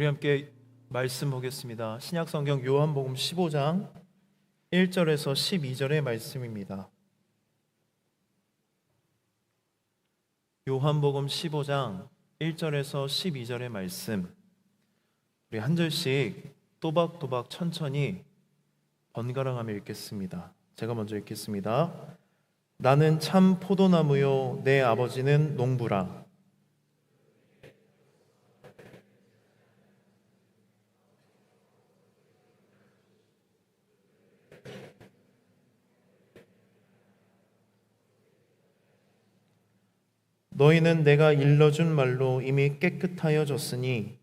우리 함께 말씀 보겠습니다. 신약성경 요한복음 15장 1절에서 12절의 말씀입니다. 요한복음 15장 1절에서 12절의 말씀, 우리 한 절씩 또박또박 천천히 번갈아가며 읽겠습니다. 제가 먼저 읽겠습니다. 나는 참 포도나무요 내 아버지는 농부라. 너희는 내가 일러준 말로 이미 깨끗하여졌으니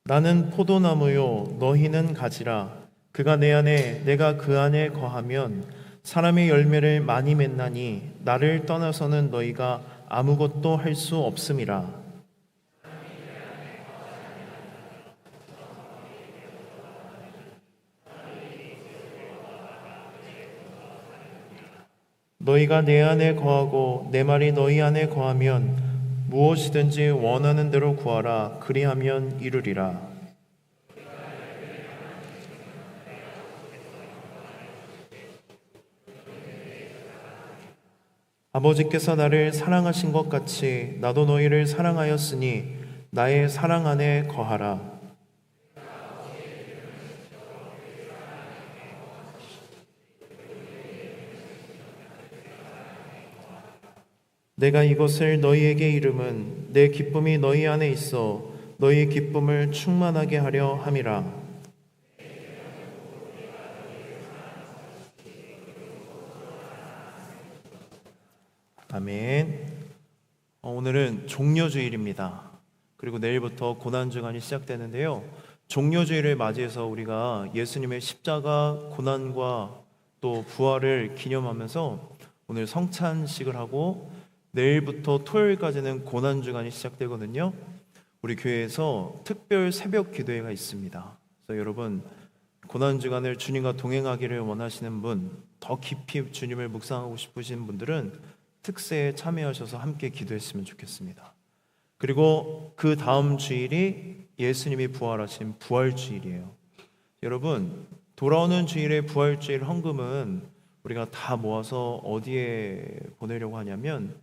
나는 포도나무요 너희는 가지라. 그가 내 안에 내가 그 안에 거하면 사람의 열매를 많이 맺나니 나를 떠나서는 너희가 아무것도 할 수 없음이라. 너희가 내 안에 거하고 내 말이 너희 안에 거하면 무엇이든지 원하는 대로 구하라. 그리하면 이루리라. 아버지께서 나를 사랑하신 것 같이 나도 너희를 사랑하였으니 나의 사랑 안에 거하라. 내가 이것을 너희에게 이름은 내 기쁨이 너희 안에 있어 너희 기쁨을 충만하게 하려 함이라. 아멘. 오늘은 종려주일입니다. 그리고 내일부터 고난주간이 시작되는데요. 종려주일을 맞이해서 우리가 예수님의 십자가 고난과 또 부활을 기념하면서 오늘 성찬식을 하고 내일부터 토요일까지는 고난주간이 시작되거든요. 우리 교회에서 특별 새벽 기도회가 있습니다. 그래서 여러분 고난주간을 주님과 동행하기를 원하시는 분, 더 깊이 주님을 묵상하고 싶으신 분들은 특세에 참여하셔서 함께 기도했으면 좋겠습니다. 그리고 그 다음 주일이 예수님이 부활하신 부활주일이에요. 여러분 돌아오는 주일의 부활주일 헌금은 우리가 다 모아서 어디에 보내려고 하냐면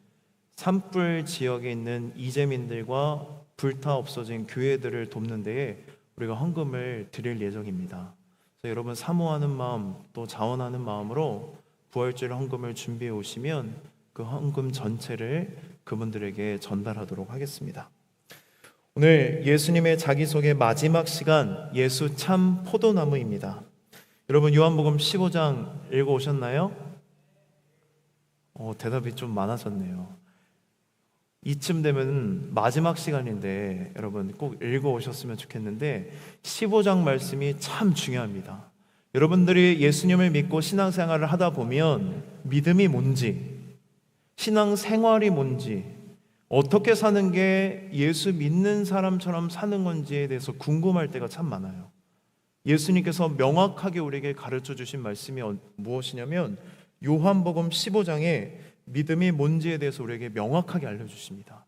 산불 지역에 있는 이재민들과 불타 없어진 교회들을 돕는 데에 우리가 헌금을 드릴 예정입니다. 그래서 여러분 사모하는 마음 또 자원하는 마음으로 부활주일 헌금을 준비해 오시면 그 헌금 전체를 그분들에게 전달하도록 하겠습니다. 오늘 예수님의 자기소개 마지막 시간, 예수 참 포도나무입니다. 여러분 요한복음 15장 읽어오셨나요? 대답이 좀 많아졌네요. 이쯤 되면 마지막 시간인데 여러분 꼭 읽어오셨으면 좋겠는데 15장 말씀이 참 중요합니다. 여러분들이 예수님을 믿고 신앙생활을 하다 보면 믿음이 뭔지, 신앙생활이 뭔지, 어떻게 사는 게 예수 믿는 사람처럼 사는 건지에 대해서 궁금할 때가 참 많아요. 예수님께서 명확하게 우리에게 가르쳐 주신 말씀이 무엇이냐면 요한복음 15장에 믿음이 뭔지에 대해서 우리에게 명확하게 알려주십니다.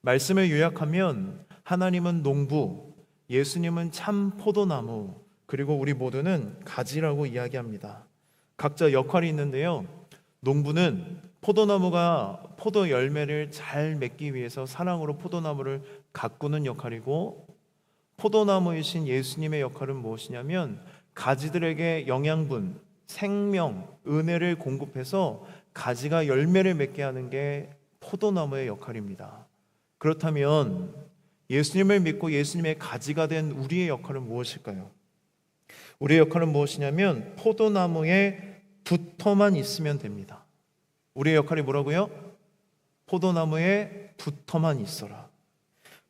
말씀을 요약하면 하나님은 농부, 예수님은 참 포도나무, 그리고 우리 모두는 가지라고 이야기합니다. 각자 역할이 있는데요. 농부는 포도나무가 포도 열매를 잘 맺기 위해서 사랑으로 포도나무를 가꾸는 역할이고, 포도나무이신 예수님의 역할은 무엇이냐면 가지들에게 영양분, 생명, 은혜를 공급해서 가지가 열매를 맺게 하는 게 포도나무의 역할입니다. 그렇다면 예수님을 믿고 예수님의 가지가 된 우리의 역할은 무엇일까요? 우리의 역할은 무엇이냐면 포도나무에 붙어만 있으면 됩니다. 우리의 역할이 뭐라고요? 포도나무에 붙어만 있어라.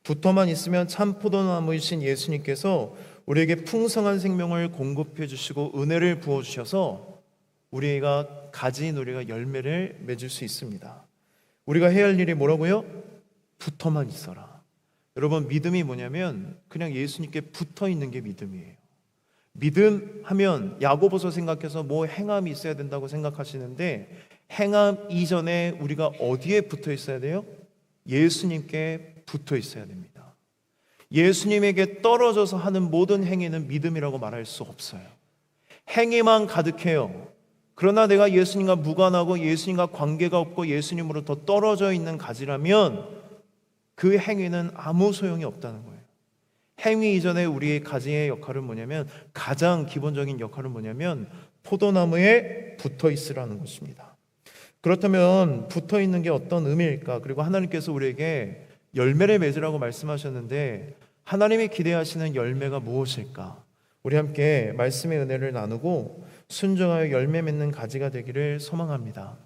붙어만 있으면 참 포도나무이신 예수님께서 우리에게 풍성한 생명을 공급해 주시고 은혜를 부어 주셔서 우리가 가진 우리가 열매를 맺을 수 있습니다. 우리가 해야 할 일이 뭐라고요? 붙어만 있어라. 여러분 믿음이 뭐냐면 그냥 예수님께 붙어 있는 게 믿음이에요. 믿음 하면 야고보서 생각해서 뭐 행함이 있어야 된다고 생각하시는데, 행함 이전에 우리가 어디에 붙어 있어야 돼요? 예수님께 붙어 있어야 됩니다. 예수님에게 떨어져서 하는 모든 행위는 믿음이라고 말할 수 없어요. 행위만 가득해요. 그러나 내가 예수님과 무관하고 예수님과 관계가 없고 예수님으로 더 떨어져 있는 가지라면 그 행위는 아무 소용이 없다는 거예요. 행위 이전에 우리의 가지의 역할은 뭐냐면, 가장 기본적인 역할은 뭐냐면 포도나무에 붙어 있으라는 것입니다. 그렇다면 붙어 있는 게 어떤 의미일까? 그리고 하나님께서 우리에게 열매를 맺으라고 말씀하셨는데 하나님이 기대하시는 열매가 무엇일까? 우리 함께 말씀의 은혜를 나누고 순종하여 열매 맺는 가지가 되기를 소망합니다.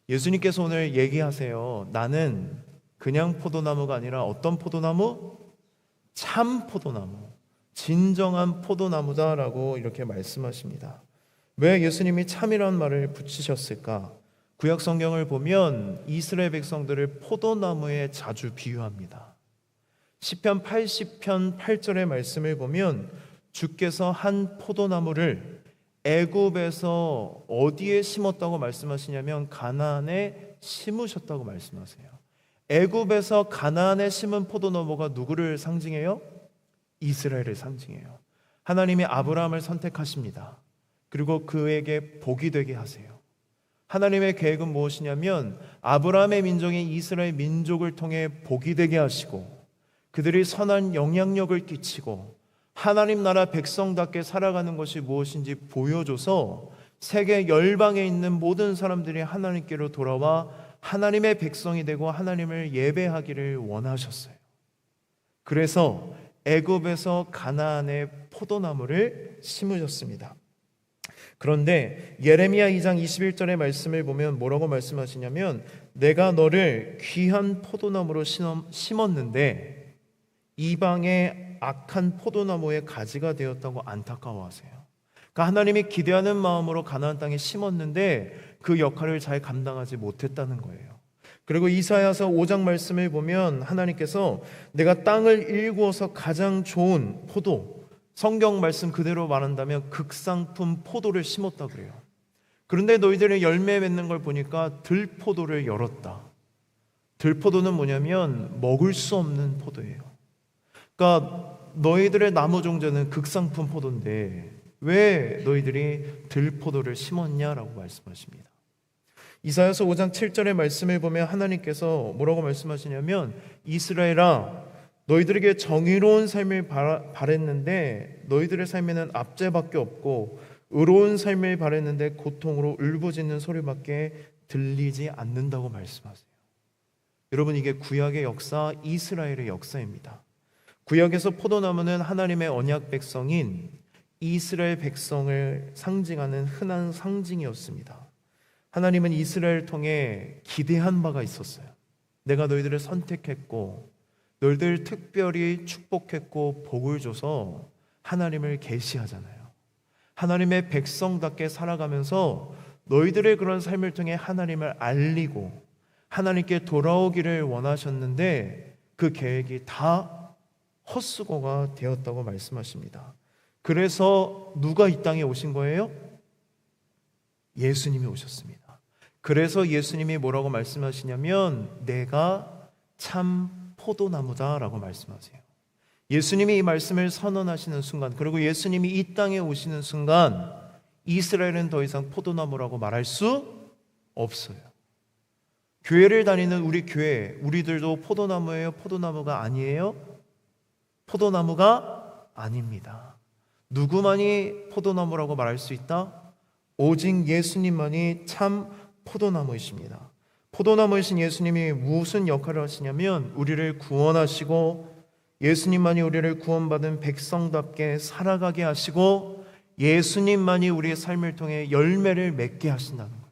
예수님께서 오늘 얘기하세요. 나는 그냥 포도나무가 아니라 어떤 포도나무? 참 포도나무, 진정한 포도나무다라고 이렇게 말씀하십니다. 왜 예수님이 참이라는 말을 붙이셨을까? 구약 성경을 보면 이스라엘 백성들을 포도나무에 자주 비유합니다. 시편 80편 8절의 말씀을 보면 주께서 한 포도나무를 애굽에서 어디에 심었다고 말씀하시냐면 가나안에 심으셨다고 말씀하세요. 애굽에서 가나안에 심은 포도나무가 누구를 상징해요? 이스라엘을 상징해요. 하나님이 아브라함을 선택하십니다. 그리고 그에게 복이 되게 하세요. 하나님의 계획은 무엇이냐면 아브라함의 민족인 이스라엘 민족을 통해 복이 되게 하시고 그들이 선한 영향력을 끼치고 하나님 나라 백성답게 살아가는 것이 무엇인지 보여줘서 세계 열방에 있는 모든 사람들이 하나님께로 돌아와 하나님의 백성이 되고 하나님을 예배하기를 원하셨어요. 그래서 애굽에서 가나안에 포도나무를 심으셨습니다. 그런데 예레미야 2장 21절의 말씀을 보면 뭐라고 말씀하시냐면 내가 너를 귀한 포도나무로 심었는데 이방의 악한 포도나무의 가지가 되었다고 안타까워하세요. 그러니까 하나님이 기대하는 마음으로 가나안 땅에 심었는데 그 역할을 잘 감당하지 못했다는 거예요. 그리고 이사야서 5장 말씀을 보면 하나님께서 내가 땅을 일구어서 가장 좋은 포도, 성경 말씀 그대로 말한다면 극상품 포도를 심었다 그래요. 그런데 너희들의 열매 맺는 걸 보니까 들포도를 열었다. 들포도는 뭐냐면 먹을 수 없는 포도예요. 그러니까 너희들의 나무 종자는 극상품 포도인데 왜 너희들이 들포도를 심었냐라고 말씀하십니다. 이사야서 5장 7절의 말씀을 보면 하나님께서 뭐라고 말씀하시냐면 이스라엘아 너희들에게 정의로운 삶을 바랬는데 너희들의 삶에는 압제밖에 없고 의로운 삶을 바랬는데 고통으로 울부짖는 소리밖에 들리지 않는다고 말씀하세요. 여러분 이게 구약의 역사, 이스라엘의 역사입니다. 구약에서 포도나무는 하나님의 언약 백성인 이스라엘 백성을 상징하는 흔한 상징이었습니다. 하나님은 이스라엘을 통해 기대한 바가 있었어요. 내가 너희들을 선택했고 너희들 특별히 축복했고 복을 줘서 하나님을 계시하잖아요. 하나님의 백성답게 살아가면서 너희들의 그런 삶을 통해 하나님을 알리고 하나님께 돌아오기를 원하셨는데 그 계획이 다 헛수고가 되었다고 말씀하십니다. 그래서 누가 이 땅에 오신 거예요? 예수님이 오셨습니다. 그래서 예수님이 뭐라고 말씀하시냐면 내가 참 포도나무다라고 말씀하세요. 예수님이 이 말씀을 선언하시는 순간, 그리고 예수님이 이 땅에 오시는 순간 이스라엘은 더 이상 포도나무라고 말할 수 없어요. 교회를 다니는 우리 교회, 우리들도 포도나무예요? 포도나무가 아니에요? 포도나무가 아닙니다. 누구만이 포도나무라고 말할 수 있다? 오직 예수님만이 참 포도나무이십니다. 포도나무이신 예수님이 무슨 역할을 하시냐면 우리를 구원하시고 예수님만이 우리를 구원받은 백성답게 살아가게 하시고 예수님만이 우리의 삶을 통해 열매를 맺게 하신다는 거예요.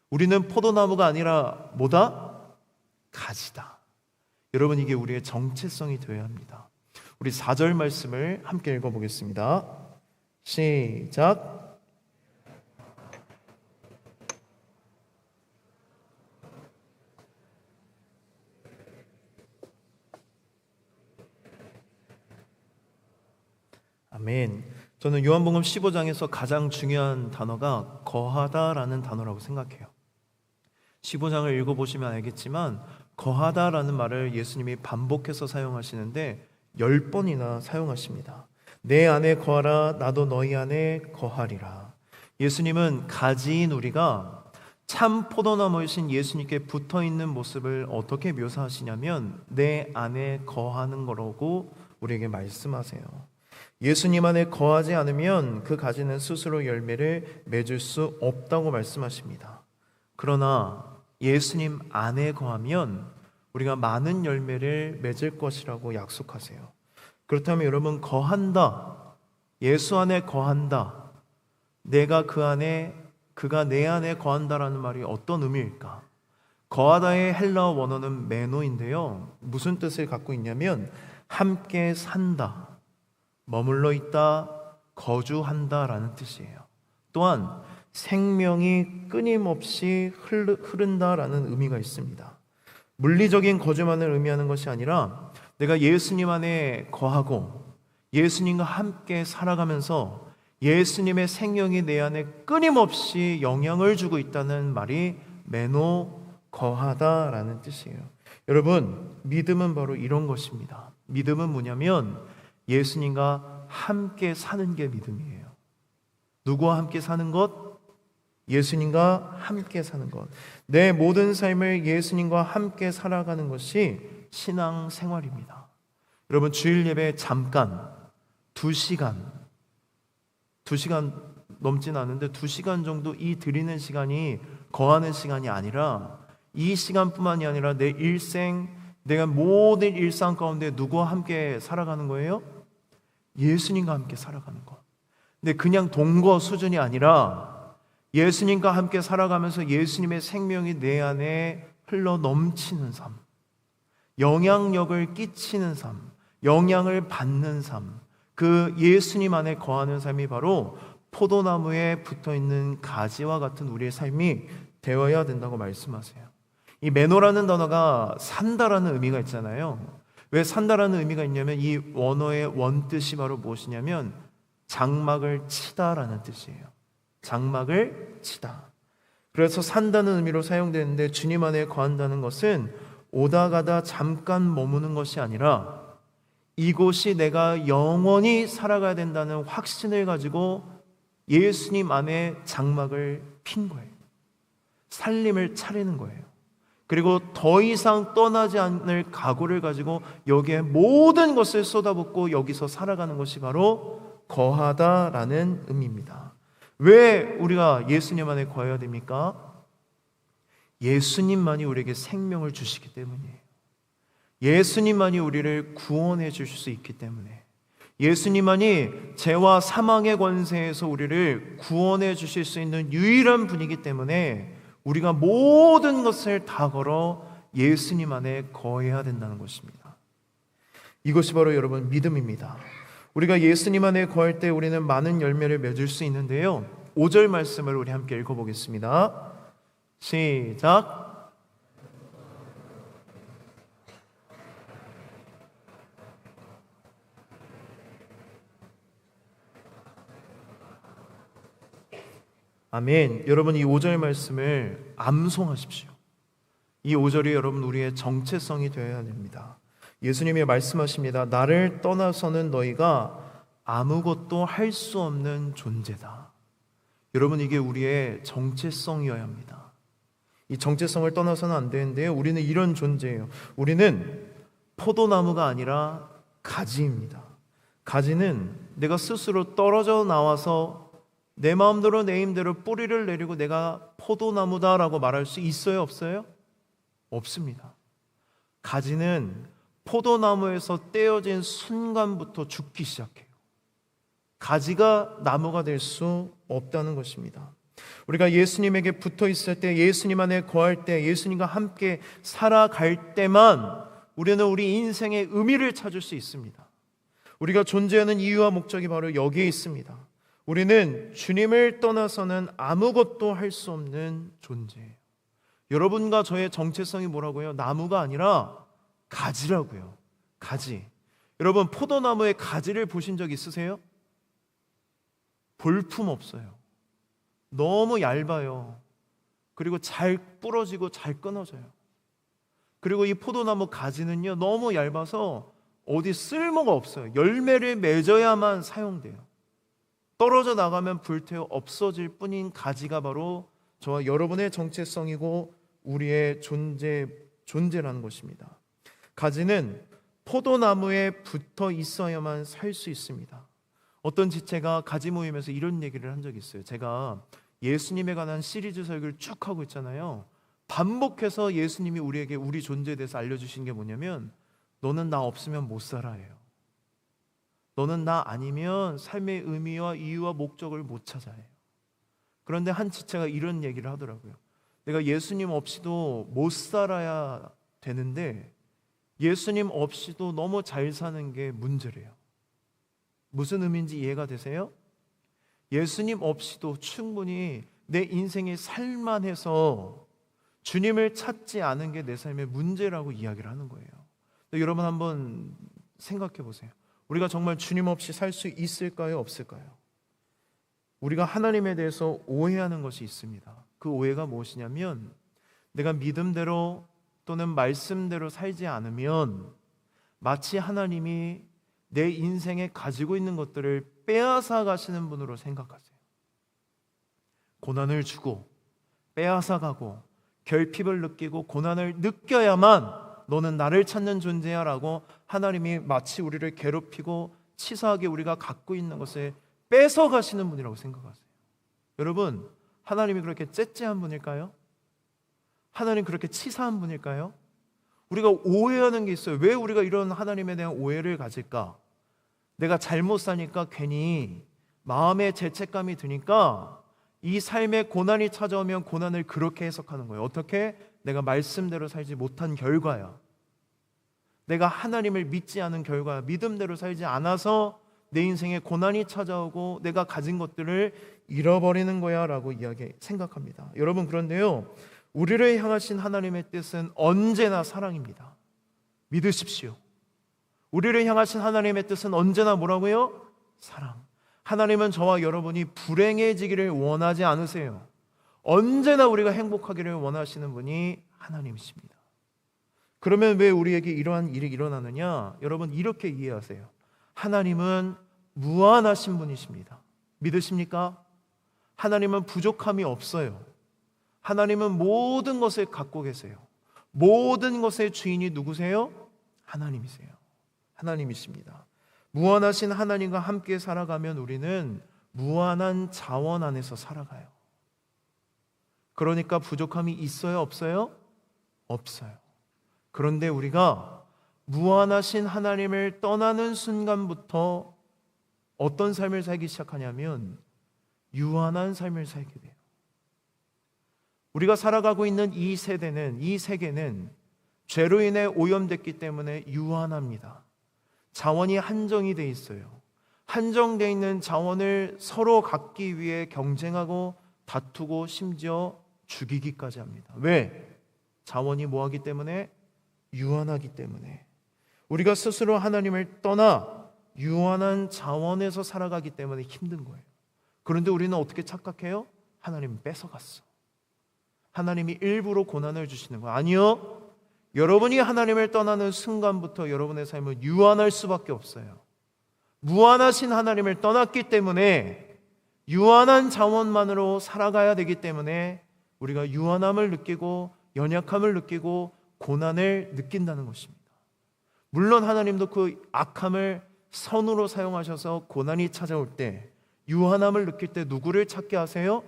우리는 포도나무가 아니라 뭐다? 가지다. 여러분 이게 우리의 정체성이 되어야 합니다. 우리 4절 말씀을 함께 읽어보겠습니다. 시작. 아멘. 저는 요한복음 15장에서 가장 중요한 단어가 거하다라는 단어라고 생각해요. 15장을 읽어보시면 알겠지만 거하다라는 말을 예수님이 반복해서 사용하시는데 10번이나 사용하십니다. 내 안에 거하라, 나도 너희 안에 거하리라. 예수님은 가지인 우리가 참 포도나무이신 예수님께 붙어있는 모습을 어떻게 묘사하시냐면 내 안에 거하는 거라고 우리에게 말씀하세요. 예수님 안에 거하지 않으면 그 가지는 스스로 열매를 맺을 수 없다고 말씀하십니다. 그러나 예수님 안에 거하면 우리가 많은 열매를 맺을 것이라고 약속하세요. 그렇다면 여러분, 거한다, 예수 안에 거한다, 내가 그 안에, 그가 내 안에 거한다라는 말이 어떤 의미일까? 거하다의 헬라어 원어는 메노인데요, 무슨 뜻을 갖고 있냐면 함께 산다, 머물러 있다, 거주한다라는 뜻이에요. 또한 생명이 끊임없이 흐른다라는 의미가 있습니다. 물리적인 거주만을 의미하는 것이 아니라 내가 예수님 안에 거하고 예수님과 함께 살아가면서 예수님의 생명이 내 안에 끊임없이 영향을 주고 있다는 말이 메노, 거하다라는 뜻이에요. 여러분, 믿음은 바로 이런 것입니다. 믿음은 뭐냐면 예수님과 함께 사는 게 믿음이에요. 누구와 함께 사는 것? 예수님과 함께 사는 것. 내 모든 삶을 예수님과 함께 살아가는 것이 신앙 생활입니다. 여러분, 주일 예배 잠깐 2시간 넘진 않은데 2시간 정도 이 드리는 시간이 거하는 시간이 아니라 이 시간뿐만이 아니라 내 일생, 내가 모든 일상 가운데 누구와 함께 살아가는 거예요? 예수님과 함께 살아가는 것. 근데 그냥 동거 수준이 아니라 예수님과 함께 살아가면서 예수님의 생명이 내 안에 흘러 넘치는 삶, 영향력을 끼치는 삶, 영향을 받는 삶, 그 예수님 안에 거하는 삶이 바로 포도나무에 붙어있는 가지와 같은 우리의 삶이 되어야 된다고 말씀하세요. 이 메노라는 단어가 산다라는 의미가 있잖아요. 왜 산다라는 의미가 있냐면 이 원어의 원뜻이 바로 무엇이냐면 장막을 치다라는 뜻이에요. 장막을 치다. 그래서 산다는 의미로 사용되는데 주님 안에 거한다는 것은 오다 가다 잠깐 머무는 것이 아니라 이곳이 내가 영원히 살아가야 된다는 확신을 가지고 예수님 안에 장막을 핀 거예요. 살림을 차리는 거예요. 그리고 더 이상 떠나지 않을 각오를 가지고 여기에 모든 것을 쏟아붓고 여기서 살아가는 것이 바로 거하다라는 의미입니다. 왜 우리가 예수님 안에 거해야 됩니까? 예수님만이 우리에게 생명을 주시기 때문이에요. 예수님만이 우리를 구원해 주실 수 있기 때문에, 예수님만이 죄와 사망의 권세에서 우리를 구원해 주실 수 있는 유일한 분이기 때문에 우리가 모든 것을 다 걸어 예수님 안에 거해야 된다는 것입니다. 이것이 바로 여러분 믿음입니다. 우리가 예수님 안에 거할 때 우리는 많은 열매를 맺을 수 있는데요, 5절 말씀을 우리 함께 읽어보겠습니다. 시작. 아멘. 여러분, 이 5절 말씀을 암송하십시오. 이 5절이 여러분 우리의 정체성이 되어야 됩니다. 예수님이 말씀하십니다. 나를 떠나서는 너희가 아무것도 할 수 없는 존재다. 여러분, 이게 우리의 정체성이어야 합니다. 이 정체성을 떠나서는 안 되는데요, 우리는 이런 존재예요. 우리는 포도나무가 아니라 가지입니다. 가지는 내가 스스로 떨어져 나와서 내 마음대로 내 힘대로 뿌리를 내리고 내가 포도나무다라고 말할 수 있어요, 없어요? 없습니다. 가지는 포도나무에서 떼어진 순간부터 죽기 시작해요. 가지가 나무가 될 수 없다는 것입니다. 우리가 예수님에게 붙어 있을 때, 예수님 안에 거할 때, 예수님과 함께 살아갈 때만 우리는 우리 인생의 의미를 찾을 수 있습니다. 우리가 존재하는 이유와 목적이 바로 여기에 있습니다. 우리는 주님을 떠나서는 아무것도 할 수 없는 존재예요. 여러분과 저의 정체성이 뭐라고요? 나무가 아니라 가지라고요. 가지. 여러분, 포도나무의 가지를 보신 적 있으세요? 볼품 없어요. 너무 얇아요. 그리고 잘 부러지고 잘 끊어져요. 그리고 이 포도나무 가지는요, 너무 얇아서 어디 쓸모가 없어요. 열매를 맺어야만 사용돼요. 떨어져 나가면 불태워 없어질 뿐인 가지가 바로 저와 여러분의 정체성이고 우리의 존재라는 것입니다. 가지는 포도나무에 붙어 있어야만 살 수 있습니다. 어떤 지체가 가지 모임에서 이런 얘기를 한 적이 있어요. 제가 예수님에 관한 시리즈 설교를 쭉 하고 있잖아요. 반복해서 예수님이 우리에게 우리 존재에 대해서 알려주신 게 뭐냐면 너는 나 없으면 못 살아요. 너는 나 아니면 삶의 의미와 이유와 목적을 못 찾아요. 그런데 한 지체가 이런 얘기를 하더라고요. 내가 예수님 없이도 못 살아야 되는데 예수님 없이도 너무 잘 사는 게 문제래요. 무슨 의미인지 이해가 되세요? 예수님 없이도 충분히 내 인생이 살만해서 주님을 찾지 않은 게 내 삶의 문제라고 이야기를 하는 거예요. 여러분 한번 생각해 보세요. 우리가 정말 주님 없이 살 수 있을까요? 없을까요? 우리가 하나님에 대해서 오해하는 것이 있습니다. 그 오해가 무엇이냐면 내가 믿음대로 또는 말씀대로 살지 않으면 마치 하나님이 내 인생에 가지고 있는 것들을 빼앗아 가시는 분으로 생각하세요. 고난을 주고 빼앗아 가고 결핍을 느끼고 고난을 느껴야만 너는 나를 찾는 존재야 라고 하나님이 마치 우리를 괴롭히고 치사하게 우리가 갖고 있는 것을 뺏어 가시는 분이라고 생각하세요. 여러분, 하나님이 그렇게 째째한 분일까요? 하나님 그렇게 치사한 분일까요? 우리가 오해하는 게 있어요. 왜 우리가 이런 하나님에 대한 오해를 가질까? 내가 잘못 사니까 괜히 마음에 죄책감이 드니까 이 삶에 고난이 찾아오면 고난을 그렇게 해석하는 거예요. 어떻게? 내가 말씀대로 살지 못한 결과야. 내가 하나님을 믿지 않은 결과야. 믿음대로 살지 않아서 내 인생에 고난이 찾아오고 내가 가진 것들을 잃어버리는 거야 라고 생각합니다. 여러분, 그런데요, 우리를 향하신 하나님의 뜻은 언제나 사랑입니다. 믿으십시오. 우리를 향하신 하나님의 뜻은 언제나 뭐라고요? 사랑. 하나님은 저와 여러분이 불행해지기를 원하지 않으세요. 언제나 우리가 행복하기를 원하시는 분이 하나님이십니다. 그러면 왜 우리에게 이러한 일이 일어나느냐? 여러분, 이렇게 이해하세요. 하나님은 무한하신 분이십니다. 믿으십니까? 하나님은 부족함이 없어요. 하나님은 모든 것을 갖고 계세요. 모든 것의 주인이 누구세요? 하나님이세요. 하나님이십니다. 무한하신 하나님과 함께 살아가면 우리는 무한한 자원 안에서 살아가요. 그러니까 부족함이 있어요? 없어요? 없어요. 그런데 우리가 무한하신 하나님을 떠나는 순간부터 어떤 삶을 살기 시작하냐면 유한한 삶을 살게 돼요. 우리가 살아가고 있는 이 세계는 죄로 인해 오염됐기 때문에 유한합니다. 자원이 한정이 돼 있어요. 한정되어 있는 자원을 서로 갖기 위해 경쟁하고 다투고 심지어 죽이기까지 합니다. 왜? 자원이 뭐하기 때문에? 유한하기 때문에. 우리가 스스로 하나님을 떠나 유한한 자원에서 살아가기 때문에 힘든 거예요. 그런데 우리는 어떻게 착각해요? 하나님이 뺏어갔어. 하나님이 일부러 고난을 주시는 거 아니요. 여러분이 하나님을 떠나는 순간부터 여러분의 삶은 유한할 수밖에 없어요. 무한하신 하나님을 떠났기 때문에 유한한 자원만으로 살아가야 되기 때문에 우리가 유한함을 느끼고 연약함을 느끼고 고난을 느낀다는 것입니다. 물론 하나님도 그 악함을 선으로 사용하셔서 고난이 찾아올 때, 유한함을 느낄 때 누구를 찾게 하세요?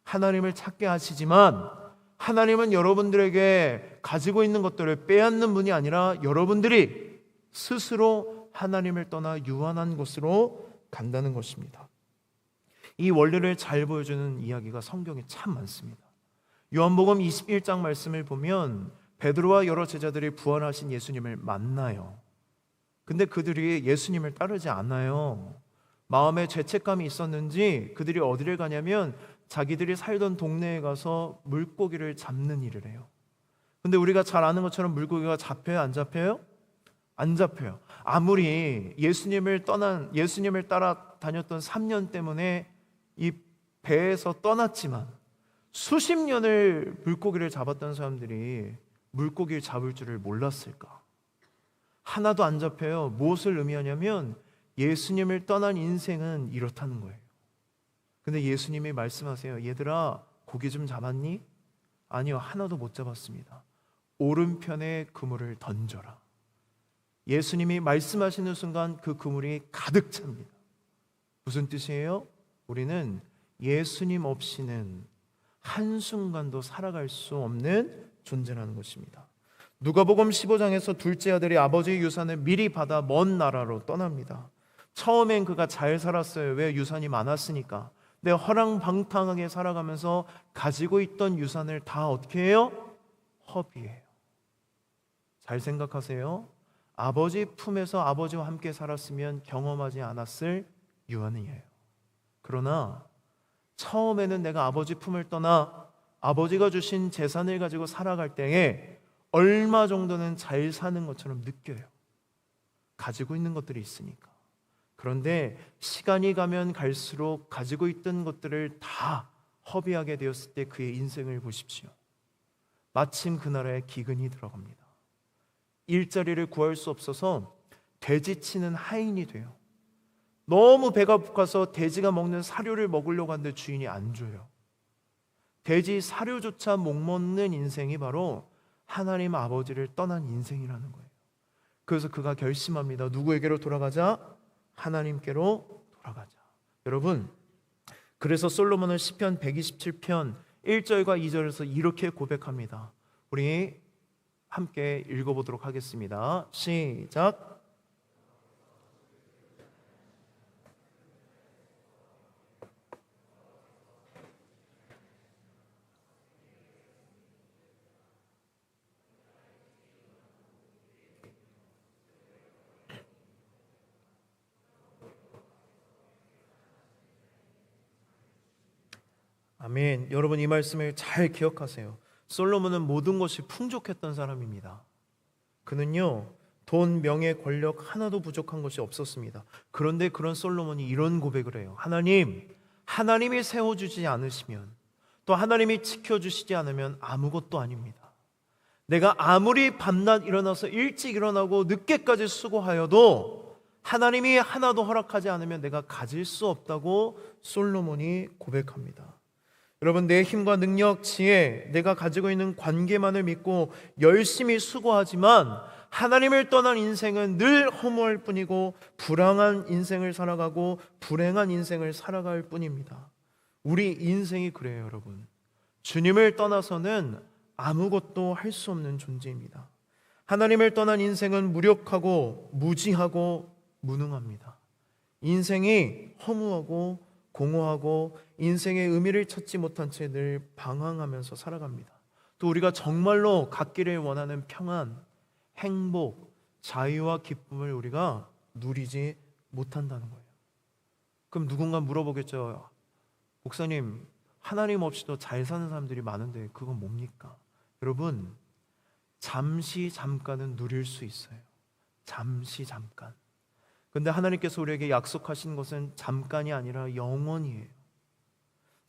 하나님을 찾게 하시지만 하나님은 여러분들에게 가지고 있는 것들을 빼앗는 분이 아니라 여러분들이 스스로 하나님을 떠나 유한한 곳으로 간다는 것입니다. 이 원리를 잘 보여주는 이야기가 성경에 참 많습니다. 요한복음 21장 말씀을 보면 베드로와 여러 제자들이 부활하신 예수님을 만나요. 근데 그들이 예수님을 따르지 않아요. 마음에 죄책감이 있었는지 그들이 어디를 가냐면 자기들이 살던 동네에 가서 물고기를 잡는 일을 해요. 근데 우리가 잘 아는 것처럼 물고기가 잡혀요? 안 잡혀요? 안 잡혀요. 아무리 예수님을 따라 다녔던 3년 때문에 이 배에서 떠났지만 수십 년을 물고기를 잡았던 사람들이 물고기를 잡을 줄을 몰랐을까? 하나도 안 잡혀요. 무엇을 의미하냐면 예수님을 떠난 인생은 이렇다는 거예요. 근데 예수님이 말씀하세요. 얘들아, 고기 좀 잡았니? 아니요, 하나도 못 잡았습니다. 오른편에 그물을 던져라. 예수님이 말씀하시는 순간 그 그물이 가득 찹니다. 무슨 뜻이에요? 우리는 예수님 없이는 한순간도 살아갈 수 없는 존재라는 것입니다. 누가복음 15장에서 둘째 아들이 아버지의 유산을 미리 받아 먼 나라로 떠납니다. 처음엔 그가 잘 살았어요. 왜? 유산이 많았으니까. 근데 허랑방탕하게 살아가면서 가지고 있던 유산을 다 어떻게 해요? 허비해요. 잘 생각하세요. 아버지 품에서 아버지와 함께 살았으면 경험하지 않았을 유한이에요. 그러나 처음에는 내가 아버지 품을 떠나 아버지가 주신 재산을 가지고 살아갈 때에 얼마 정도는 잘 사는 것처럼 느껴요. 가지고 있는 것들이 있으니까. 그런데 시간이 가면 갈수록 가지고 있던 것들을 다 허비하게 되었을 때 그의 인생을 보십시오. 마침 그 나라에 기근이 들어갑니다. 일자리를 구할 수 없어서 돼지치는 하인이 돼요. 너무 배가 고파서 돼지가 먹는 사료를 먹으려고 하는데 주인이 안 줘요. 돼지 사료조차 못 먹는 인생이 바로 하나님 아버지를 떠난 인생이라는 거예요. 그래서 그가 결심합니다. 누구에게로 돌아가자? 하나님께로 돌아가자. 여러분, 그래서 솔로몬은 시편 127편 1절과 2절에서 이렇게 고백합니다. 우리 함께 읽어보도록 하겠습니다. 시작. 아멘. 여러분, 이 말씀을 잘 기억하세요. 솔로몬은 모든 것이 풍족했던 사람입니다. 그는요, 돈, 명예, 권력 하나도 부족한 것이 없었습니다. 그런데 그런 솔로몬이 이런 고백을 해요. 하나님이 세워주지 않으시면, 또 하나님이 지켜주시지 않으면 아무것도 아닙니다. 내가 아무리 밤낮 일어나서 일찍 일어나고 늦게까지 수고하여도 하나님이 하나도 허락하지 않으면 내가 가질 수 없다고 솔로몬이 고백합니다. 여러분, 내 힘과 능력, 지혜, 내가 가지고 있는 관계만을 믿고 열심히 수고하지만 하나님을 떠난 인생은 늘 허무할 뿐이고 불행한 인생을 살아가고 불행한 인생을 살아갈 뿐입니다. 우리 인생이 그래요, 여러분. 주님을 떠나서는 아무것도 할 수 없는 존재입니다. 하나님을 떠난 인생은 무력하고 무지하고 무능합니다. 인생이 허무하고 공허하고 인생의 의미를 찾지 못한 채 늘 방황하면서 살아갑니다. 또 우리가 정말로 갖기를 원하는 평안, 행복, 자유와 기쁨을 우리가 누리지 못한다는 거예요. 그럼 누군가 물어보겠죠. 목사님, 하나님 없이도 잘 사는 사람들이 많은데 그건 뭡니까? 여러분, 잠시 잠깐은 누릴 수 있어요. 잠시 잠깐. 근데 하나님께서 우리에게 약속하신 것은 잠깐이 아니라 영원이에요.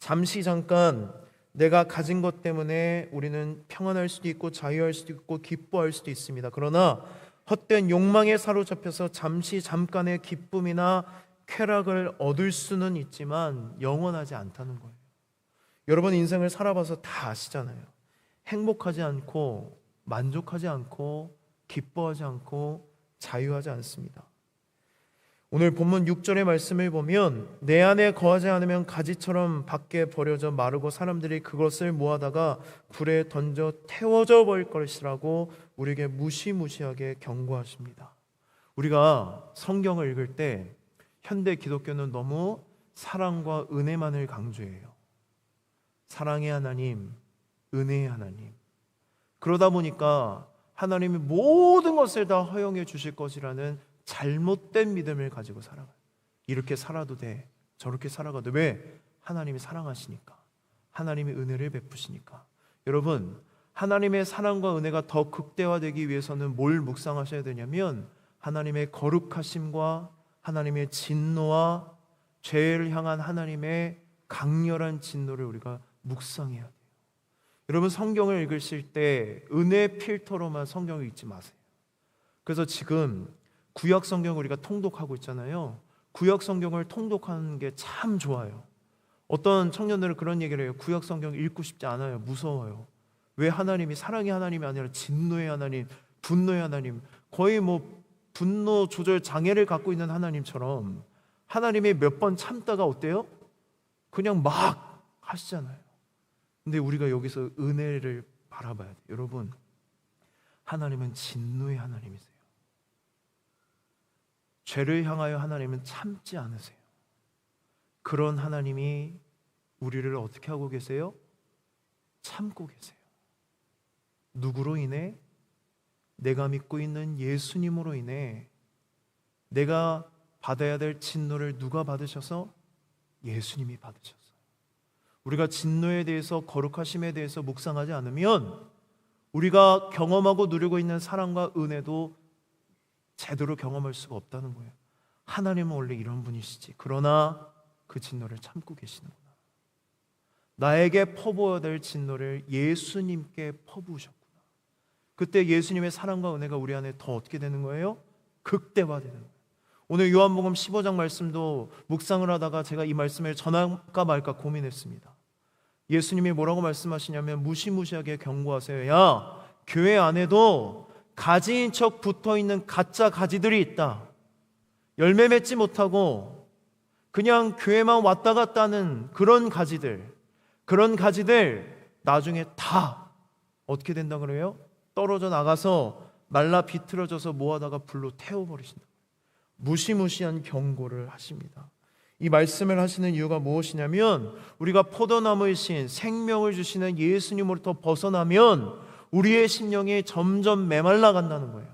잠시 잠깐 내가 가진 것 때문에 우리는 평안할 수도 있고 자유할 수도 있고 기뻐할 수도 있습니다. 그러나 헛된 욕망에 사로잡혀서 잠시 잠깐의 기쁨이나 쾌락을 얻을 수는 있지만 영원하지 않다는 거예요. 여러분, 인생을 살아봐서 다 아시잖아요. 행복하지 않고 만족하지 않고 기뻐하지 않고 자유하지 않습니다. 오늘 본문 6절의 말씀을 보면 내 안에 거하지 않으면 가지처럼 밖에 버려져 마르고 사람들이 그것을 모아다가 불에 던져 태워져 버릴 것이라고 우리에게 무시무시하게 경고하십니다. 우리가 성경을 읽을 때 현대 기독교는 너무 사랑과 은혜만을 강조해요. 사랑의 하나님, 은혜의 하나님. 그러다 보니까 하나님이 모든 것을 다 허용해 주실 것이라는 잘못된 믿음을 가지고 살아가요. 이렇게 살아도 돼, 저렇게 살아가도 왜? 하나님이 사랑하시니까, 하나님이 은혜를 베푸시니까. 여러분, 하나님의 사랑과 은혜가 더 극대화되기 위해서는 뭘 묵상하셔야 되냐면 하나님의 거룩하심과 하나님의 진노와 죄를 향한 하나님의 강렬한 진노를 우리가 묵상해야 돼요. 여러분, 성경을 읽으실 때 은혜 필터로만 성경을 읽지 마세요. 그래서 지금 구약 성경을 우리가 통독하고 있잖아요. 구약 성경을 통독하는 게 참 좋아요. 어떤 청년들은 그런 얘기를 해요. 구약 성경 읽고 싶지 않아요. 무서워요. 왜? 하나님이 사랑의 하나님이 아니라 진노의 하나님, 분노의 하나님, 거의 분노 조절 장애를 갖고 있는 하나님처럼 하나님이 몇 번 참다가 어때요? 그냥 막 하시잖아요. 근데 우리가 여기서 은혜를 바라봐야 돼요. 여러분, 하나님은 진노의 하나님이세요. 죄를 향하여 하나님은 참지 않으세요. 그런 하나님이 우리를 어떻게 하고 계세요? 참고 계세요. 누구로 인해? 내가 믿고 있는 예수님으로 인해. 내가 받아야 될 진노를 누가 받으셔서? 예수님이 받으셔서. 우리가 진노에 대해서, 거룩하심에 대해서 묵상하지 않으면 우리가 경험하고 누리고 있는 사랑과 은혜도 제대로 경험할 수가 없다는 거예요. 하나님은 원래 이런 분이시지, 그러나 그 진노를 참고 계시는구나. 나에게 퍼부어야 될 진노를 예수님께 퍼부으셨구나. 그때 예수님의 사랑과 은혜가 우리 안에 더 어떻게 되는 거예요? 극대화되는 거예요. 오늘 요한복음 15장 말씀도 묵상을 하다가 제가 이 말씀을 전할까 말까 고민했습니다. 예수님이 뭐라고 말씀하시냐면 무시무시하게 경고하세요. 야, 교회 안에도 가지인 척 붙어있는 가짜 가지들이 있다. 열매 맺지 못하고 그냥 교회만 왔다 갔다 하는 그런 가지들 나중에 다 어떻게 된다 그래요? 떨어져 나가서 말라 비틀어져서 모아다가 불로 태워버리신다. 무시무시한 경고를 하십니다. 이 말씀을 하시는 이유가 무엇이냐면 우리가 포도나무이신 생명을 주시는 예수님으로부터 벗어나면 우리의 심령이 점점 메말라 간다는 거예요.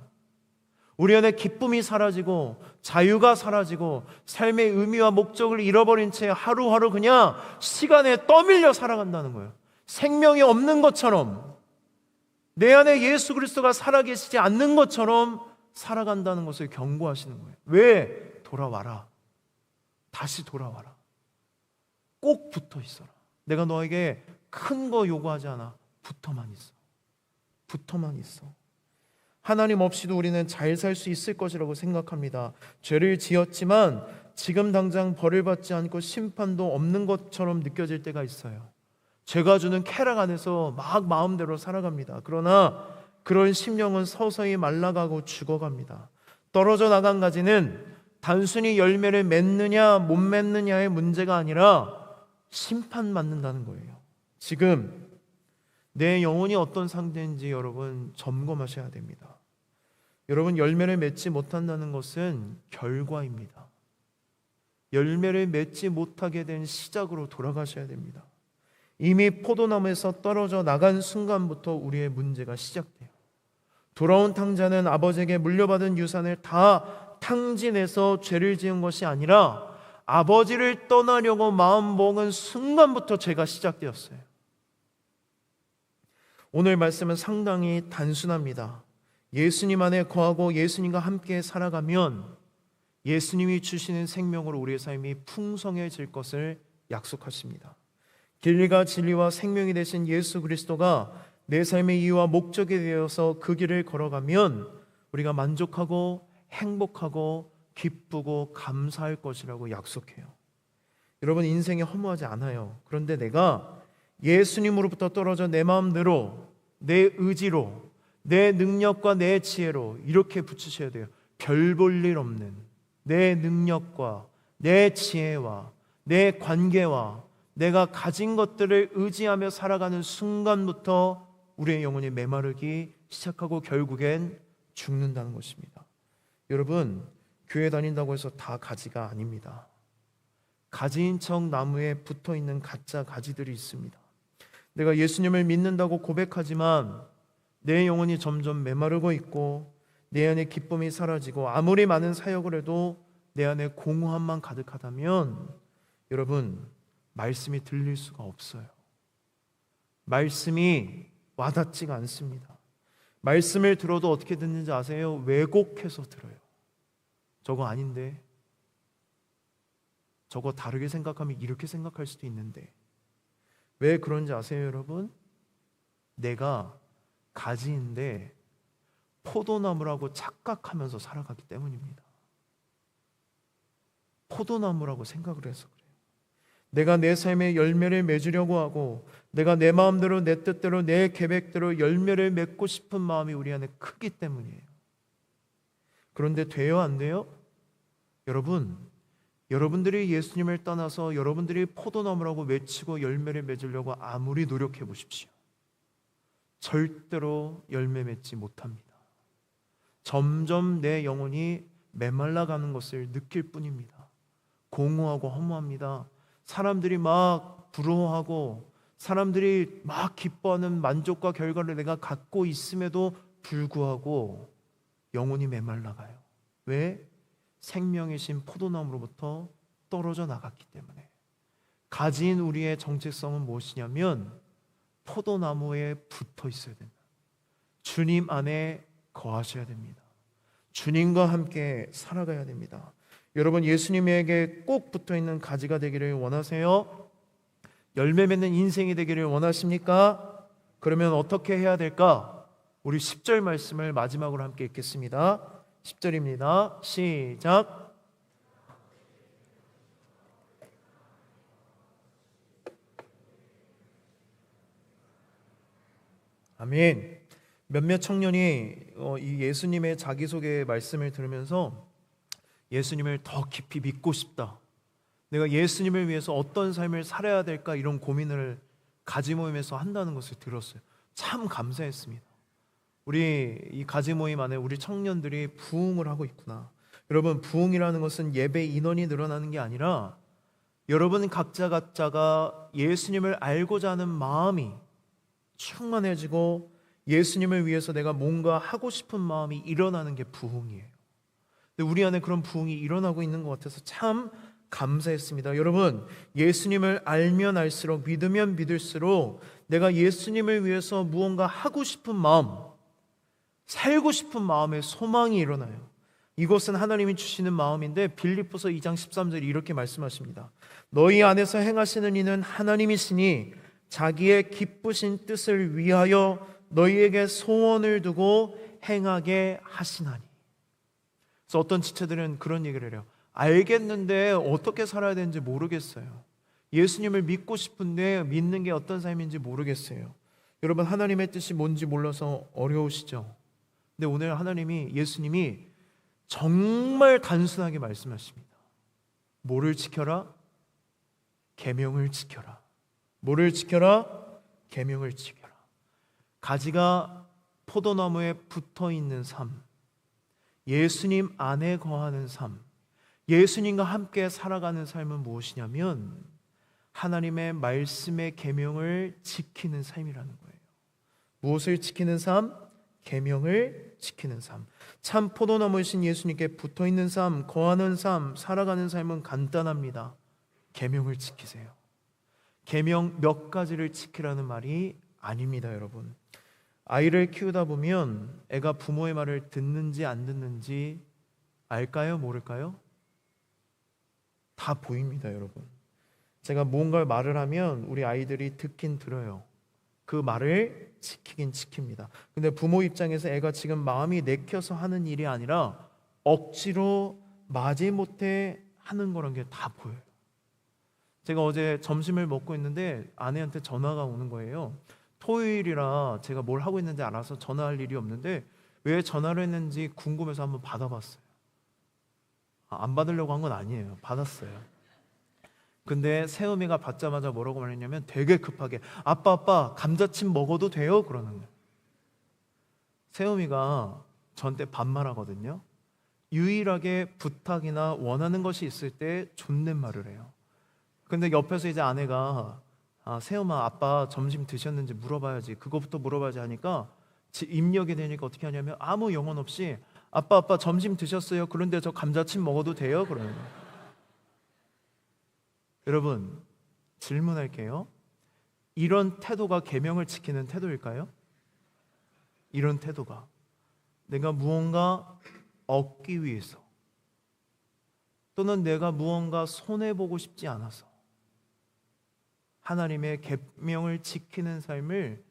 우리 안에 기쁨이 사라지고 자유가 사라지고 삶의 의미와 목적을 잃어버린 채 하루하루 그냥 시간에 떠밀려 살아간다는 거예요. 생명이 없는 것처럼, 내 안에 예수 그리스도가 살아계시지 않는 것처럼 살아간다는 것을 경고하시는 거예요. 왜? 돌아와라. 다시 돌아와라. 꼭 붙어 있어라. 내가 너에게 큰 거 요구하지 않아. 붙어만 있어. 붙어만 있어. 하나님 없이도 우리는 잘 살 수 있을 것이라고 생각합니다. 죄를 지었지만 지금 당장 벌을 받지 않고 심판도 없는 것처럼 느껴질 때가 있어요. 죄가 주는 쾌락 안에서 막 마음대로 살아갑니다. 그러나 그런 심령은 서서히 말라가고 죽어갑니다. 떨어져 나간 가지는 단순히 열매를 맺느냐 못 맺느냐의 문제가 아니라 심판받는다는 거예요. 지금 내 영혼이 어떤 상태인지 여러분 점검하셔야 됩니다. 여러분, 열매를 맺지 못한다는 것은 결과입니다. 열매를 맺지 못하게 된 시작으로 돌아가셔야 됩니다. 이미 포도나무에서 떨어져 나간 순간부터 우리의 문제가 시작돼요. 돌아온 탕자는 아버지에게 물려받은 유산을 다 탕진해서 죄를 지은 것이 아니라 아버지를 떠나려고 마음먹은 순간부터 죄가 시작되었어요. 오늘 말씀은 상당히 단순합니다. 예수님 안에 거하고 예수님과 함께 살아가면 예수님이 주시는 생명으로 우리의 삶이 풍성해질 것을 약속하십니다. 길과 진리와 생명이 되신 예수 그리스도가 내 삶의 이유와 목적이 되어서 그 길을 걸어가면 우리가 만족하고 행복하고 기쁘고 감사할 것이라고 약속해요. 여러분, 인생이 허무하지 않아요. 그런데 내가 예수님으로부터 떨어져 내 마음대로, 내 의지로, 내 능력과 내 지혜로 이렇게 붙이셔야 돼요. 별 볼 일 없는 내 능력과 내 지혜와 내 관계와 내가 가진 것들을 의지하며 살아가는 순간부터 우리의 영혼이 메마르기 시작하고 결국엔 죽는다는 것입니다. 여러분, 교회 다닌다고 해서 다 가지가 아닙니다. 가지인 척 나무에 붙어있는 가짜 가지들이 있습니다. 내가 예수님을 믿는다고 고백하지만 내 영혼이 점점 메마르고 있고 내 안에 기쁨이 사라지고 아무리 많은 사역을 해도 내 안에 공허함만 가득하다면 여러분, 말씀이 들릴 수가 없어요. 말씀이 와닿지가 않습니다. 말씀을 들어도 어떻게 듣는지 아세요? 왜곡해서 들어요. 저거 아닌데, 저거 다르게 생각하면 이렇게 생각할 수도 있는데. 왜 그런지 아세요, 여러분? 내가 가지인데 포도나무라고 착각하면서 살아가기 때문입니다. 포도나무라고 생각을 해서 그래요. 내가 내 삶에 열매를 맺으려고 하고, 내가 내 마음대로, 내 뜻대로, 내 계획대로 열매를 맺고 싶은 마음이 우리 안에 크기 때문이에요. 그런데 돼요, 안 돼요? 여러분들이 예수님을 떠나서 여러분들이 포도나무라고 외치고 열매를 맺으려고 아무리 노력해 보십시오. 절대로 열매 맺지 못합니다. 점점 내 영혼이 메말라가는 것을 느낄 뿐입니다. 공허하고 허무합니다. 사람들이 막 부러워하고 사람들이 막 기뻐하는 만족과 결과를 내가 갖고 있음에도 불구하고 영혼이 메말라가요. 왜? 생명이신 포도나무로부터 떨어져 나갔기 때문에. 가진 우리의 정체성은 무엇이냐면 포도나무에 붙어 있어야 된다. 주님 안에 거하셔야 됩니다. 주님과 함께 살아가야 됩니다. 여러분, 예수님에게 꼭 붙어 있는 가지가 되기를 원하세요? 열매 맺는 인생이 되기를 원하십니까? 그러면 어떻게 해야 될까? 우리 10절 말씀을 마지막으로 함께 읽겠습니다. 10절입니다. 시작. 아멘. 몇몇 청년이 이 예수님의 자기소개 말씀을 들으면서 예수님을 더 깊이 믿고 싶다, 내가 예수님을 위해서 어떤 삶을 살아야 될까, 이런 고민을 가지 모임에서 한다는 것을 들었어요. 참 감사했습니다. 우리 이 가지 모임 안에 우리 청년들이 부흥을 하고 있구나. 여러분, 부흥이라는 것은 예배 인원이 늘어나는 게 아니라 여러분 각자가 예수님을 알고자 하는 마음이 충만해지고 예수님을 위해서 내가 뭔가 하고 싶은 마음이 일어나는 게 부흥이에요. 근데 우리 안에 그런 부흥이 일어나고 있는 것 같아서 참 감사했습니다. 여러분, 예수님을 알면 알수록, 믿으면 믿을수록 내가 예수님을 위해서 무언가 하고 싶은 마음, 살고 싶은 마음의 소망이 일어나요. 이것은 하나님이 주시는 마음인데 빌립보서 2장 13절이 이렇게 말씀하십니다. 너희 안에서 행하시는 이는 하나님이시니 자기의 기쁘신 뜻을 위하여 너희에게 소원을 두고 행하게 하시나니. 그래서 어떤 지체들은 그런 얘기를 해요. 알겠는데 어떻게 살아야 되는지 모르겠어요. 예수님을 믿고 싶은데 믿는 게 어떤 삶인지 모르겠어요. 여러분, 하나님의 뜻이 뭔지 몰라서 어려우시죠? 근데 오늘 예수님이 정말 단순하게 말씀하십니다. 뭐를 지켜라? 계명을 지켜라. 뭐를 지켜라? 계명을 지켜라. 가지가 포도나무에 붙어 있는 삶, 예수님 안에 거하는 삶, 예수님과 함께 살아가는 삶은 무엇이냐면 하나님의 말씀의 계명을 지키는 삶이라는 거예요. 무엇을 지키는 삶? 계명을 지키는 삶. 참 포도나무이신 예수님께 붙어있는 삶, 거하는 삶, 살아가는 삶은 간단합니다. 계명을 지키세요. 계명 몇 가지를 지키라는 말이 아닙니다, 여러분. 아이를 키우다 보면 애가 부모의 말을 듣는지 안 듣는지 알까요? 모를까요? 다 보입니다, 여러분. 제가 무언가를 말을 하면 우리 아이들이 듣긴 들어요. 그 말을 지키긴 지킵니다. 근데 부모 입장에서 애가 지금 마음이 내켜서 하는 일이 아니라 억지로 마지못해 하는 거란 게 다 보여요. 제가 어제 점심을 먹고 있는데 아내한테 전화가 오는 거예요. 토요일이라 제가 뭘 하고 있는지 알아서 전화할 일이 없는데 왜 전화를 했는지 궁금해서 한번 받아봤어요. 안 받으려고 한 건 아니에요. 받았어요. 근데 세음이가 받자마자 뭐라고 말했냐면 되게 급하게 아빠 감자칩 먹어도 돼요? 그러는 거예요. 세음이가 저한테 반말하거든요. 유일하게 부탁이나 원하는 것이 있을 때 존댓말을 해요. 근데 옆에서 이제 아내가 세음아, 아빠 점심 드셨는지 물어봐야지, 그거부터 물어봐야지 하니까 입력이 되니까 어떻게 하냐면 아무 영혼 없이 아빠 점심 드셨어요? 그런데 저 감자칩 먹어도 돼요? 그러는 거예요. 여러분, 질문할게요. 이런 태도가 계명을 지키는 태도일까요? 이런 태도가 내가 무언가 얻기 위해서, 또는 내가 무언가 손해보고 싶지 않아서 하나님의 계명을 지키는 삶을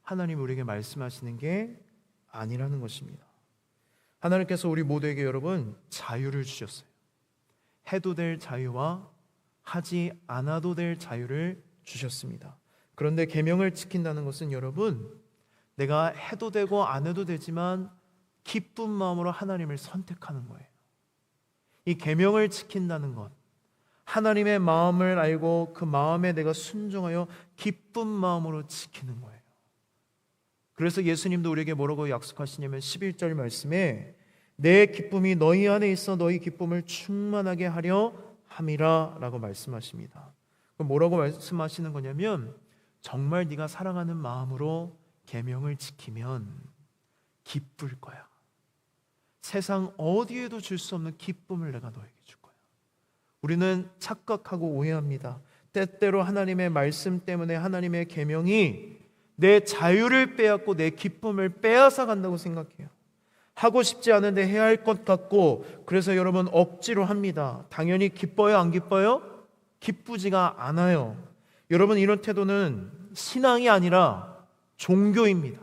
하나님 우리에게 말씀하시는 게 아니라는 것입니다. 하나님께서 우리 모두에게 여러분 자유를 주셨어요. 해도 될 자유와 하지 않아도 될 자유를 주셨습니다. 그런데 계명을 지킨다는 것은 여러분, 내가 해도 되고 안 해도 되지만 기쁜 마음으로 하나님을 선택하는 거예요. 이 계명을 지킨다는 것, 하나님의 마음을 알고 그 마음에 내가 순종하여 기쁜 마음으로 지키는 거예요. 그래서 예수님도 우리에게 뭐라고 약속하시냐면 11절 말씀에 내 기쁨이 너희 안에 있어 너희 기쁨을 충만하게 하려 함이라 라고 말씀하십니다. 그럼 뭐라고 말씀하시는 거냐면 정말 네가 사랑하는 마음으로 계명을 지키면 기쁠 거야. 세상 어디에도 줄 수 없는 기쁨을 내가 너에게 줄 거야. 우리는 착각하고 오해합니다. 때때로 하나님의 말씀 때문에 하나님의 계명이 내 자유를 빼앗고 내 기쁨을 빼앗아 간다고 생각해요. 하고 싶지 않은데 해야 할 것 같고, 그래서 여러분 억지로 합니다. 당연히 기뻐요, 안 기뻐요? 기쁘지가 않아요. 여러분, 이런 태도는 신앙이 아니라 종교입니다.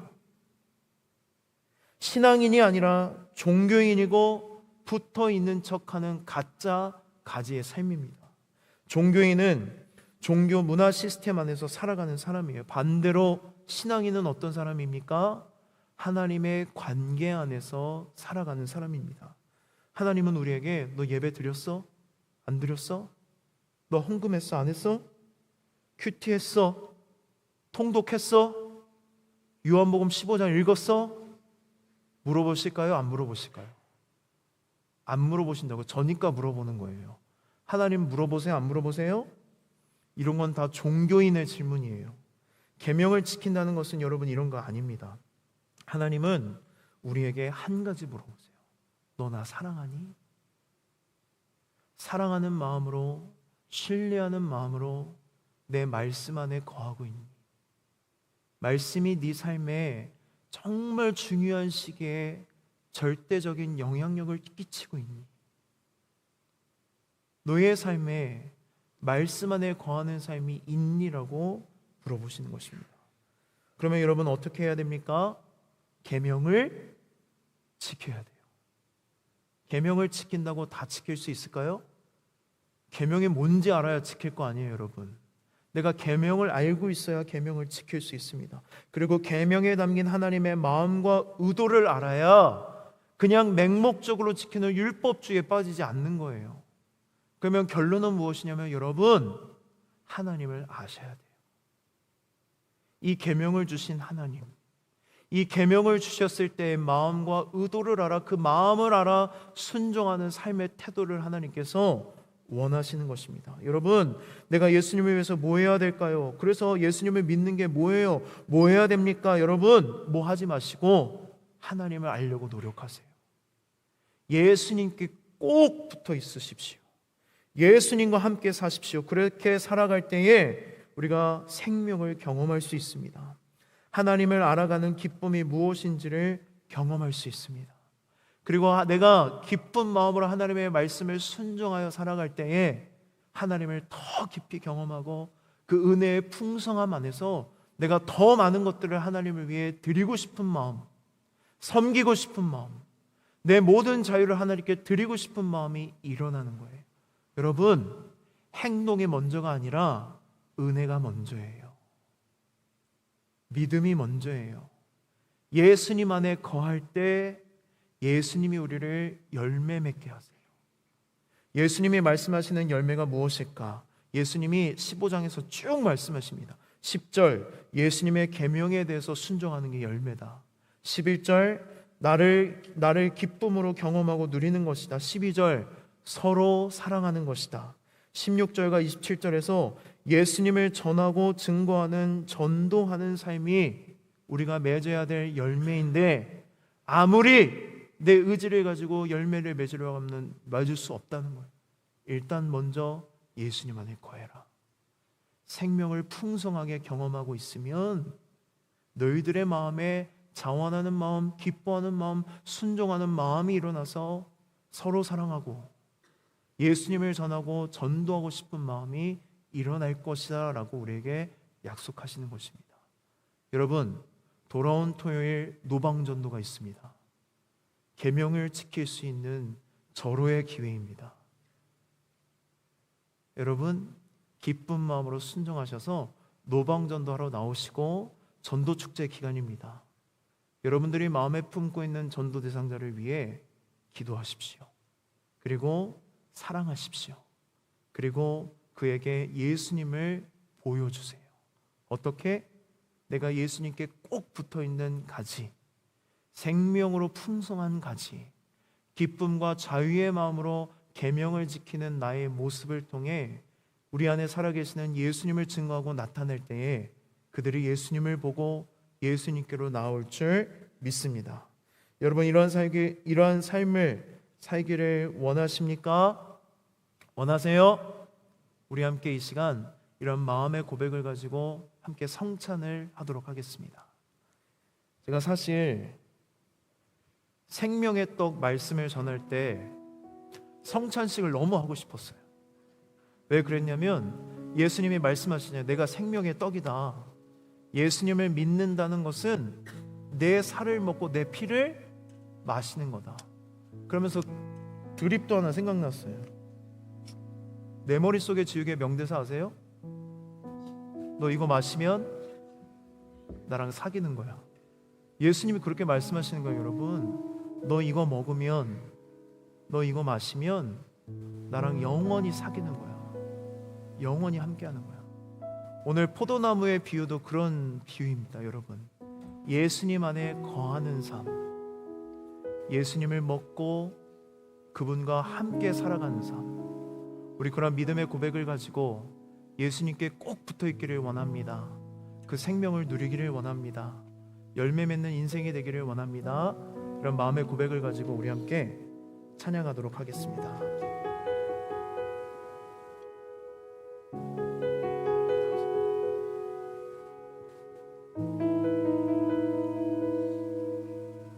신앙인이 아니라 종교인이고 붙어 있는 척하는 가짜 가지의 삶입니다. 종교인은 종교 문화 시스템 안에서 살아가는 사람이에요. 반대로 신앙인은 어떤 사람입니까? 하나님의 관계 안에서 살아가는 사람입니다. 하나님은 우리에게 너 예배 드렸어? 안 드렸어? 너 헌금했어? 안 했어? 큐티했어? 통독했어? 요한복음 15장 읽었어? 물어보실까요? 안 물어보실까요? 안 물어보신다고. 저니까 물어보는 거예요. 하나님 물어보세요? 안 물어보세요? 이런 건 다 종교인의 질문이에요. 계명을 지킨다는 것은 여러분 이런 거 아닙니다. 하나님은 우리에게 한 가지 물어보세요. 너 나 사랑하니? 사랑하는 마음으로, 신뢰하는 마음으로 내 말씀 안에 거하고 있니? 말씀이 네 삶에 정말 중요한 시기에 절대적인 영향력을 끼치고 있니? 너의 삶에 말씀 안에 거하는 삶이 있니라고 물어보시는 것입니다. 그러면 여러분 어떻게 해야 됩니까? 계명을 지켜야 돼요. 계명을 지킨다고 다 지킬 수 있을까요? 계명이 뭔지 알아야 지킬 거 아니에요, 여러분. 내가 계명을 알고 있어야 계명을 지킬 수 있습니다. 그리고 계명에 담긴 하나님의 마음과 의도를 알아야 그냥 맹목적으로 지키는 율법주의에 빠지지 않는 거예요. 그러면 결론은 무엇이냐면 여러분, 하나님을 아셔야 돼요. 이 계명을 주신 하나님, 이 계명을 주셨을 때의 마음과 의도를 알아, 그 마음을 알아 순종하는 삶의 태도를 하나님께서 원하시는 것입니다. 여러분, 내가 예수님을 위해서 뭐 해야 될까요? 그래서 예수님을 믿는 게 뭐예요? 뭐 해야 됩니까? 여러분, 뭐 하지 마시고 하나님을 알려고 노력하세요. 예수님께 꼭 붙어 있으십시오. 예수님과 함께 사십시오. 그렇게 살아갈 때에 우리가 생명을 경험할 수 있습니다. 하나님을 알아가는 기쁨이 무엇인지를 경험할 수 있습니다. 그리고 내가 기쁜 마음으로 하나님의 말씀을 순종하여 살아갈 때에 하나님을 더 깊이 경험하고 그 은혜의 풍성함 안에서 내가 더 많은 것들을 하나님을 위해 드리고 싶은 마음, 섬기고 싶은 마음, 내 모든 자유를 하나님께 드리고 싶은 마음이 일어나는 거예요. 여러분, 행동이 먼저가 아니라 은혜가 먼저예요. 믿음이 먼저예요. 예수님 안에 거할 때 예수님이 우리를 열매 맺게 하세요. 예수님이 말씀하시는 열매가 무엇일까? 예수님이 15장에서 쭉 말씀하십니다. 10절, 예수님의 계명에 대해서 순종하는 게 열매다. 11절, 나를 기쁨으로 경험하고 누리는 것이다. 12절, 서로 사랑하는 것이다. 16절과 27절에서 예수님을 전하고 증거하는, 전도하는 삶이 우리가 맺어야 될 열매인데 아무리 내 의지를 가지고 열매를 맺으려고 하면 맺을 수 없다는 거예요. 일단 먼저 예수님 안에 거해라. 생명을 풍성하게 경험하고 있으면 너희들의 마음에 자원하는 마음, 기뻐하는 마음, 순종하는 마음이 일어나서 서로 사랑하고 예수님을 전하고 전도하고 싶은 마음이 일어날 것이다 라고 우리에게 약속하시는 것입니다. 여러분, 돌아온 토요일 노방전도가 있습니다. 계명을 지킬 수 있는 절호의 기회입니다. 여러분, 기쁜 마음으로 순종하셔서 노방전도하러 나오시고 전도축제 기간입니다. 여러분들이 마음에 품고 있는 전도 대상자를 위해 기도하십시오. 그리고 사랑하십시오. 그리고 그에게 예수님을 보여주세요. 어떻게? 내가 예수님께 꼭 붙어있는 가지, 생명으로 풍성한 가지, 기쁨과 자유의 마음으로 계명을 지키는 나의 모습을 통해 우리 안에 살아계시는 예수님을 증거하고 나타낼 때에 그들이 예수님을 보고 예수님께로 나올 줄 믿습니다. 여러분, 이러한 삶을 살기를 원하십니까? 원하세요? 우리 함께 이 시간 이런 마음의 고백을 가지고 함께 성찬을 하도록 하겠습니다. 제가 사실 생명의 떡 말씀을 전할 때 성찬식을 너무 하고 싶었어요. 왜 그랬냐면 예수님이 말씀하시잖아요. 내가 생명의 떡이다. 예수님을 믿는다는 것은 내 살을 먹고 내 피를 마시는 거다. 그러면서 드립도 하나 생각났어요. 내 머릿속에 지우개 명대사 아세요? 너 이거 마시면 나랑 사귀는 거야. 예수님이 그렇게 말씀하시는 거예요. 여러분, 너 이거 먹으면, 너 이거 마시면 나랑 영원히 사귀는 거야. 영원히 함께하는 거야. 오늘 포도나무의 비유도 그런 비유입니다. 여러분, 예수님 안에 거하는 삶, 예수님을 먹고 그분과 함께 살아가는 삶, 우리 그런 믿음의 고백을 가지고 예수님께 꼭 붙어있기를 원합니다. 그 생명을 누리기를 원합니다. 열매 맺는 인생이 되기를 원합니다. 이런 마음의 고백을 가지고 우리 함께 찬양하도록 하겠습니다.